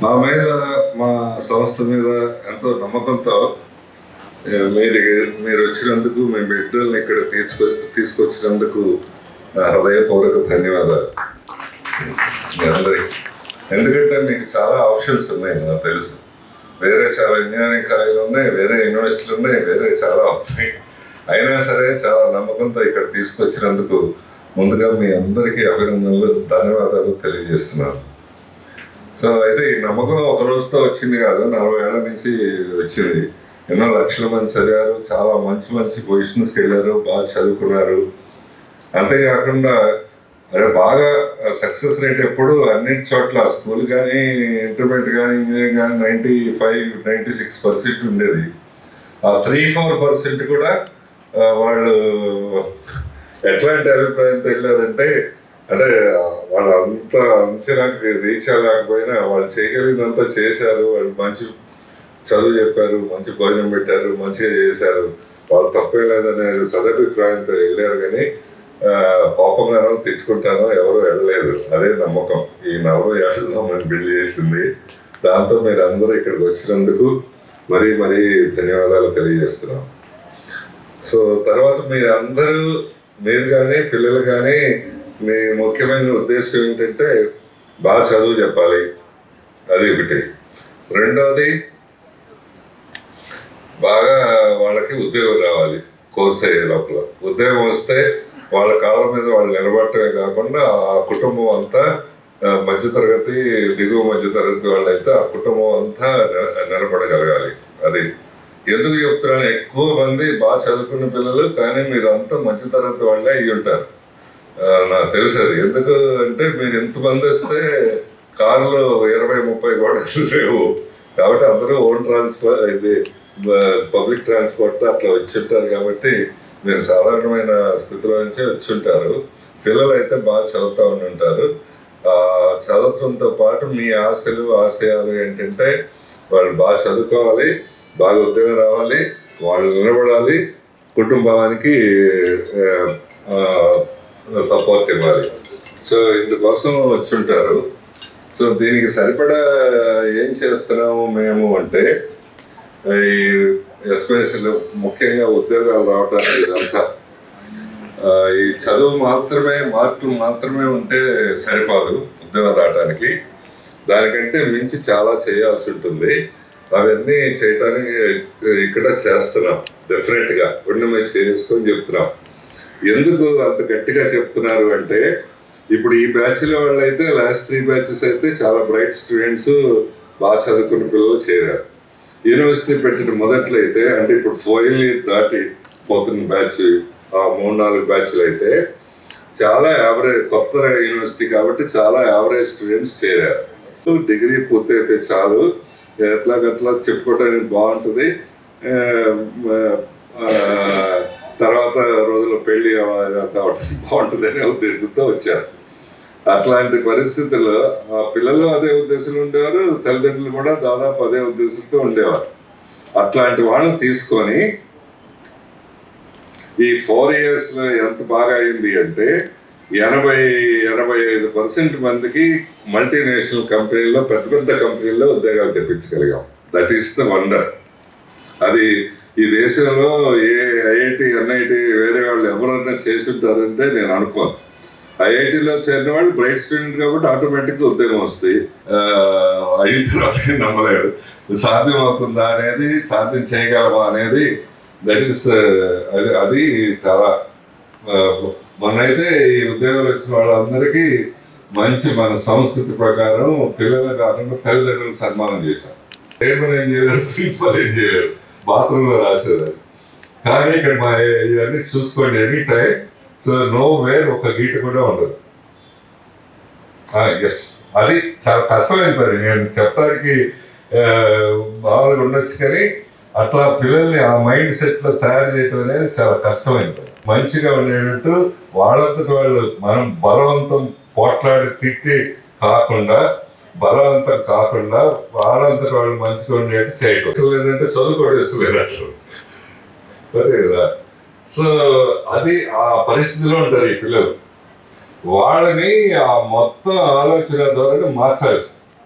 మా మీద, మా సంస్థ మీద ఎంతో నమ్మకంతో మీరు మీరు వచ్చినందుకు, మీ బిడ్డల్ని ఇక్కడ తీసుకొచ్చినందుకు హృదయపూర్వక ధన్యవాదాలు మీ అందరికీ. ఎందుకంటే మీకు చాలా ఆప్షన్స్ ఉన్నాయి, నాకు తెలుసు. వేరే చాలా ఇంజనీరింగ్ కాలేజీలు ఉన్నాయి, వేరే యూనివర్సిటీలు ఉన్నాయి, వేరే చాలా ఉన్నాయి. అయినా సరే చాలా నమ్మకంతో ఇక్కడ తీసుకొచ్చినందుకు ముందుగా మీ అందరికీ అభినందనలు, ధన్యవాదాలు తెలియజేస్తున్నాను. సో అయితే ఈ నమ్మకం ఒక రోజుతో వచ్చింది కాదు, 40 ఏళ్ల నుంచి వచ్చింది. ఎన్నో లక్షల మంది చదివారు, చాలా మంచి మంచి పొజిషన్స్కి వెళ్ళారు, బాగా చదువుకున్నారు. అంతేకాకుండా బాగా సక్సెస్ రేట్ ఎప్పుడు అన్ని చోట్ల స్కూల్ కానీ, ఇంటర్మీడియట్ కానీ, ఇంజనీరింగ్ కానీ 95-96% ఉండేది. ఆ 3-4% కూడా వాళ్ళు ఎట్లాంటి అభిప్రాయంతో వెళ్ళారంటే, అంటే వాళ్ళు అంత అంచనాకి రీచ్ అవ్వకపోయినా వాళ్ళు చేయగలిగినంత చేశారు. వాళ్ళు మంచి చదువు చెప్పారు, మంచి భోజనం పెట్టారు, మంచిగా చేశారు, వాళ్ళు తప్పే లేదనే సదభిప్రాయంతో వెళ్ళారు. కానీ కోపంగానో తిట్టుకుంటానో ఎవరు వెళ్ళలేదు. అదే నమ్మకం ఈ 40 ఏళ్ళలో మనం బిల్డ్ చేసింది. దాంతో మీరు అందరూ ఇక్కడికి వచ్చినందుకు మరీ ధన్యవాదాలు తెలియజేస్తున్నాం. సో తర్వాత మీరు కానీ పిల్లలు కానీ మీ ముఖ్యమైన ఉద్దేశం ఏంటంటే బాగా చదువు చెప్పాలి, అది ఒకటి. రెండవది బాగా వాళ్ళకి ఉద్యోగం రావాలి. కోర్స్ అయ్యే లోపల ఉద్యోగం వస్తే వాళ్ళ కాళ్ళ మీద వాళ్ళు నిలబడటమే కాకుండా ఆ కుటుంబం అంతా మధ్యతరగతి, దిగువ మధ్యతరగతి వాళ్ళైతే ఆ కుటుంబం అంతా నిలబడగలగాలి. అది ఎందుకు చెప్తున్నాను, ఎక్కువ మంది బాగా చదువుకున్న పిల్లలు కానీ మీరు అంతా మధ్యతరగతి వాళ్ళే అయ్యి ఉంటారు. నాకు తెలుసది. ఎందుకు అంటే మీరు ఎంతమంది వస్తే కారులో 20-30 కూడా లేవు. కాబట్టి అందరూ ఓన్ ట్రాన్స్పోర్ట్, ఇది పబ్లిక్ ట్రాన్స్పోర్ట్ అట్లా వచ్చి ఉంటారు. కాబట్టి మీరు సాధారణమైన స్థితిలో నుంచే వచ్చి ఉంటారు. పిల్లలు అయితే బాగా చదువుతూ ఉంటారు. చదవడంతో పాటు మీ ఆశలు, ఆశయాలు ఏంటంటే వాళ్ళు బాగా చదువుకోవాలి, బాగా ఉద్యోగం రావాలి, వాళ్ళు నిలబడాలి, కుటుంబానికి సపోర్ట్ ఇవ్వాలి. సో ఇందుకోసం వచ్చి ఉంటారు. సో దీనికి సరిపడా ఏం చేస్తున్నాము మేము అంటే, ఈ ఎస్పెషల్ ముఖ్యంగా ఉద్యోగాలు రావడానికి ఇదంతా ఈ చదువు మాత్రమే, మార్కులు మాత్రమే ఉంటే సరిపోదు ఉద్యోగం రావడానికి. దానికంటే మించి చాలా చేయాల్సి ఉంటుంది. అవన్నీ చేయడానికి ఇక్కడ చేస్తున్నాం. డెఫినెట్గా గుండె చేసుకొని చెప్తున్నాం. ఎందుకు అంత గట్టిగా చెప్తున్నారు అంటే, ఇప్పుడు ఈ బ్యాచ్లో వాళ్ళైతే లాస్ట్ 3 బ్యాచెస్ అయితే చాలా బ్రైట్ స్టూడెంట్స్, బాగా చదువుకున్న పిల్లలు చేరారు. యూనివర్సిటీ పెట్టిన మొదట్లో అయితే, అంటే ఇప్పుడు 4 years దాటి పోతున్న బ్యాచ్, ఆ 3-4 బ్యాచ్లు అయితే చాలా యావరేజ్, కొత్త యూనివర్సిటీ కాబట్టి చాలా యావరేజ్ స్టూడెంట్స్ చేరారు. డిగ్రీ పూర్తయితే చాలు, ఎట్లాగట్లా చెప్పుకోవడానికి బాగుంటుంది, తర్వాత రోజుల్లో పెళ్లి బాగుంటుంది అనే ఉద్దేశంతో వచ్చారు. అట్లాంటి పరిస్థితుల్లో ఆ పిల్లలు అదే ఉద్దేశంలో ఉండేవారు, తల్లిదండ్రులు కూడా దాదాపు అదే ఉద్దేశంతో ఉండేవారు. అట్లాంటి వాళ్ళని తీసుకొని ఈ 4 yearsలో ఎంత బాగా అయింది అంటే 80-85% మందికి మల్టీనేషనల్ కంపెనీల్లో, పెద్ద కంపెనీల్లో ఉద్యోగాలు తెప్పించగలిగాం. That is the wonder. అది ఈ దేశంలో ఏ ఐఐటి, ఎన్ఐటి వేరే వాళ్ళు ఎవరన్నా చేసి ఉంటారంటే నేను అనుకోను. ఐఐటిలో చేరిన వాళ్ళు బ్రైట్ స్టూడెంట్ కాబట్టి ఆటోమేటిక్గా ఉద్యోగం వస్తాయి. అయిన తర్వాత నమ్మలేడు. సాధ్యం అవుతుందా అనేది, సాధ్యం చేయగలమా అనేది, దట్ ఈస్ అది చాలా. మొన్నైతే ఈ ఉద్యోగాలు వచ్చిన వాళ్ళందరికీ మంచి మన సంస్కృతి ప్రకారం పిల్లలు కాకుండా తల్లిదండ్రులకు సన్మానం చేశాం. చైర్మన్ ఏం చేయలేదు, ప్రిన్సిపల్ ఏం చేయలేదు, బాత్రూంలో రాసేదాన్ని. కానీ ఇక్కడ మా ఇవన్నీ చూసుకోండి, any time. So know where ఒక గీట కూడా ఉండదు. ఎస్, అది చాలా కష్టమైన పని. నేను చెప్పడానికి మామూలుగా ఉండొచ్చు, కానీ అట్లా పిల్లల్ని ఆ మైండ్ సెట్లో తయారు చేయడం అనేది చాలా కష్టమైన పని. మంచిగా ఉండేటట్టు వాళ్ళంతటి వాళ్ళు, మనం బలవంతం పోట్లాడి తిట్టి కాకుండా, బలవంతం కాకుండా వాళ్ళంతటి వాళ్ళు మంచిగా ఉండేట్టు చేయకూడదు. లేదంటే చదువుకోవడం సరే కదా. సో అది ఆ పరిస్థితిలో ఉంటారు ఈ పిల్లలు. వాళ్ళని ఆ మొత్తం ఆలోచన ద్వారా మార్చాల్సి